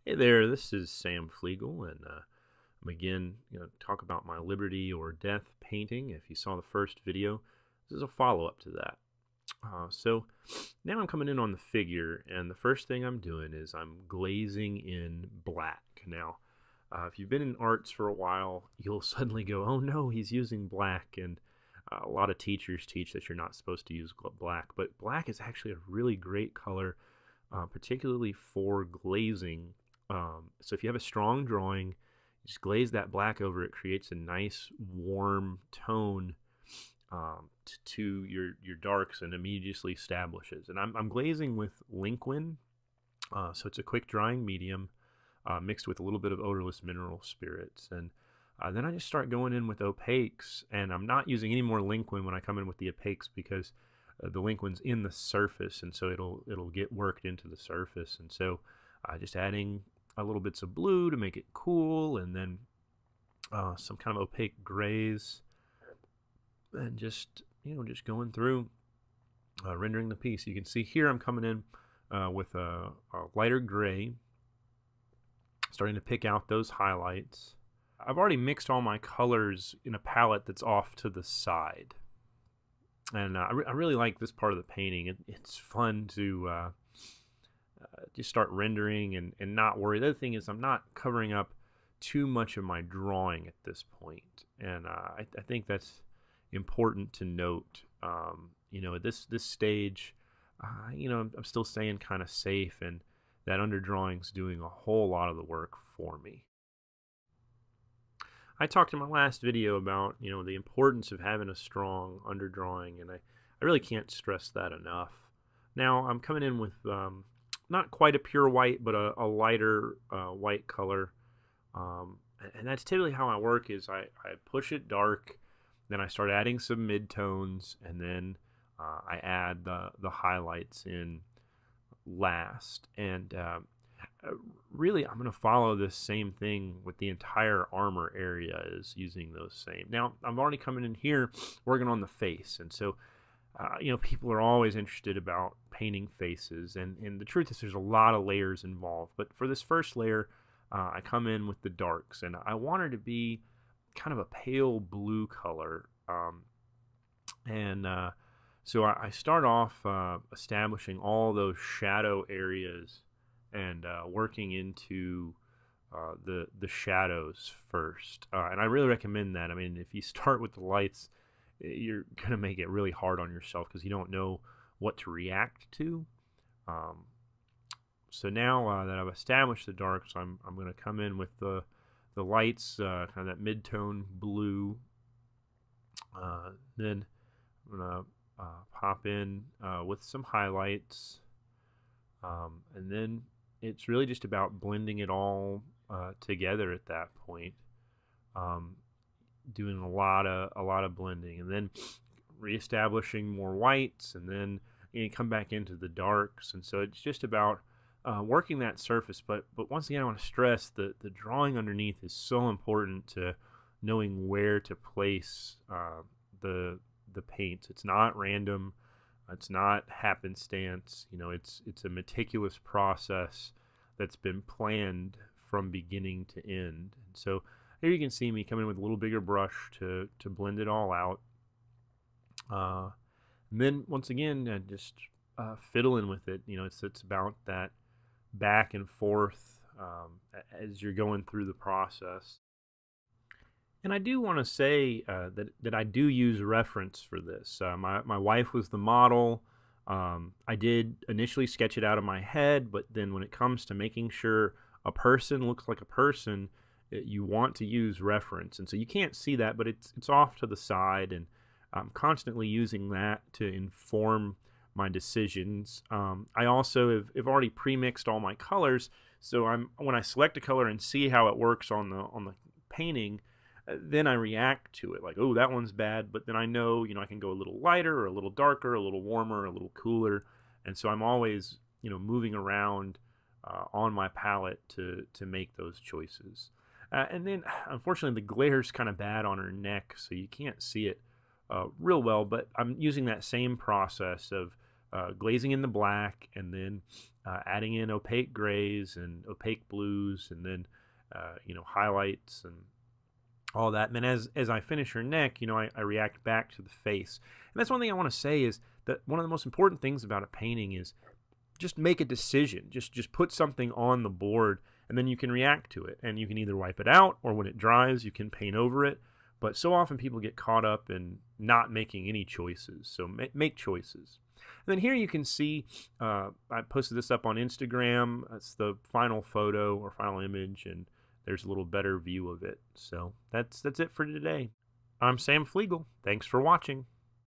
Hey there, this is Sam Flegal, and I'm again going to talk about my Liberty or Death painting. If you saw the first video, this is a follow-up to that. So now I'm coming in on the figure, and the first thing I'm doing is I'm glazing in black. Now, if you've been in arts for a while, you'll suddenly go, oh no, he's using black, and a lot of teachers teach that you're not supposed to use black, but black is actually a really great color, particularly for glazing. So if you have a strong drawing, just glaze that black over. It creates a nice warm tone to your darks and immediately establishes. And I'm glazing with Linquin, so it's a quick drying medium mixed with a little bit of odorless mineral spirits. And then I just start going in with opaques, and I'm not using any more Linquin when I come in with the opaques because the Linquin's in the surface, and so it'll get worked into the surface. And so just adding a little bits of blue to make it cool, and then some kind of opaque grays, and just going through rendering the piece. You can see here I'm coming in with a lighter gray, starting to pick out those highlights. I've already mixed all my colors in a palette that's off to the side, and I really like this part of the painting. It's fun to just start rendering and not worry. The other thing is I'm not covering up too much of my drawing at this point, and I think that's important to note. At this stage, I'm still staying kind of safe, and that underdrawing's doing a whole lot of the work for me. I talked in my last video about the importance of having a strong underdrawing, and I really can't stress that enough. Now I'm coming in with not quite a pure white, but a lighter white color. And that's typically how I work. Is I push it dark, then I start adding some midtones, and then I add the highlights in last. And really, I'm going to follow this same thing with the entire armor area, is using those same. Now, I'm already coming in here working on the face, and so people are always interested about painting faces, and the truth is there's a lot of layers involved. But for this first layer, I come in with the darks, and I want her to be kind of a pale blue color. So I start off establishing all those shadow areas and working into the shadows first. And I really recommend that. I mean, if you start with the lights, you're going to make it really hard on yourself because you don't know what to react to. So now that I've established the darks, I'm going to come in with the lights, kind of that mid-tone blue. Then I'm going to pop in with some highlights. And then it's really just about blending it all together at that point. Doing a lot of blending, and then reestablishing more whites, and then you come back into the darks. And so it's just about working that surface. But once again, I want to stress that the drawing underneath is so important to knowing where to place the paints. It's not random. It's not happenstance. It's a meticulous process that's been planned from beginning to end. And so here you can see me come in with a little bigger brush to blend it all out. And then once again, just fiddling with it. It's about that back and forth as you're going through the process. And I do want to say that I do use reference for this. My wife was the model. I did initially sketch it out of my head, but then when it comes to making sure a person looks like a person, you want to use reference. And so you can't see that, but it's off to the side, and I'm constantly using that to inform my decisions. I also have already pre-mixed all my colors, so when I select a color and see how it works on the painting, then I react to it like, oh, that one's bad, but then I know, I can go a little lighter or a little darker, a little warmer, a little cooler. And so I'm always, moving around on my palette to make those choices. And then, unfortunately, the glare's kind of bad on her neck, so you can't see it real well, but I'm using that same process of glazing in the black, and then adding in opaque grays and opaque blues, and then highlights and all that. And then as I finish her neck, I react back to the face. And that's one thing I want to say, is that one of the most important things about a painting is just make a decision. Just put something on the board, and then you can react to it. And you can either wipe it out, or when it dries, you can paint over it. But so often people get caught up in not making any choices. So make choices. And then here you can see, I posted this up on Instagram. That's the final photo or final image, and there's a little better view of it. So that's it for today. I'm Sam Flegal. Thanks for watching.